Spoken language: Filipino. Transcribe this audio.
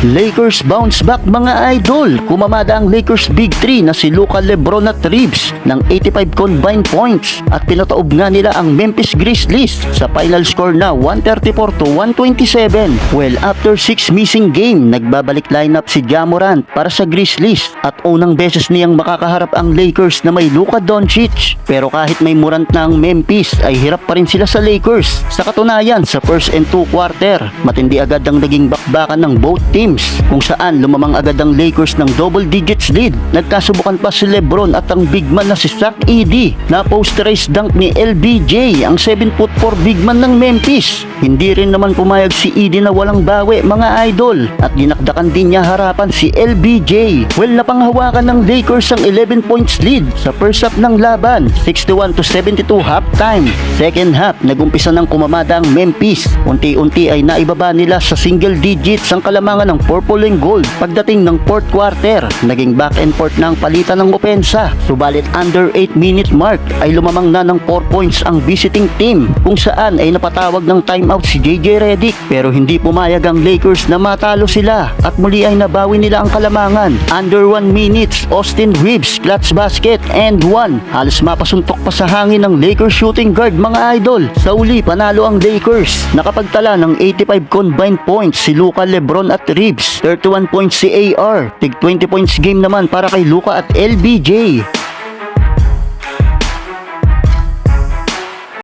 Lakers bounce back mga idol. Kumamada ang Lakers Big 3 na si Luka, LeBron at Reeves ng 85 combined points at pinataob nga nila ang Memphis Grizzlies sa final score na 134-127. Well, after 6 missing game, nagbabalik lineup si Ja Morant para sa Grizzlies at unang beses niyang makakaharap ang Lakers na may Luka Doncic. Pero kahit may Morant na ang Memphis ay hirap pa rin sila sa Lakers. Sa katunayan, sa first and 2 quarter, matindi agad ang naging bakbakan ng both teams kung saan lumamang agad ang Lakers ng double digits lead. Nagkasubukan pa si LeBron at ang big man na si Zach Edey na posterized dunk ni LBJ, ang 7'4" big man ng Memphis. Hindi rin naman pumayag si Edey na walang bawi mga idol at dinakdakan din niya harapan si LBJ. Well, napanghawakan ng Lakers ang 11 points lead sa first half ng laban, 61-72 halftime. Second half, nagumpisa ng kumamada ang Memphis. Unti-unti ay naibaba nila sa single digits ang kalamangan ng purple and gold. Pagdating ng fourth quarter, naging back and forth na ang palitan ng opensa. Subalit under 8-minute mark ay lumamang na ng 4 points ang visiting team kung saan ay napatawag ng timeout si JJ Redick, pero hindi pumayag ang Lakers na matalo sila at muli ay nabawi nila ang kalamangan. Under 1 minutes, Austin Reeves clutch basket and 1. Halos mapasuntok pa sa hangin ng Lakers shooting guard mga idol. Sa uli, panalo ang Lakers. Nakapagtala ng 85 combined points si Luka, LeBron at Reeves. 31 points si AR. Tig 20 points game naman para kay Luka at LBJ.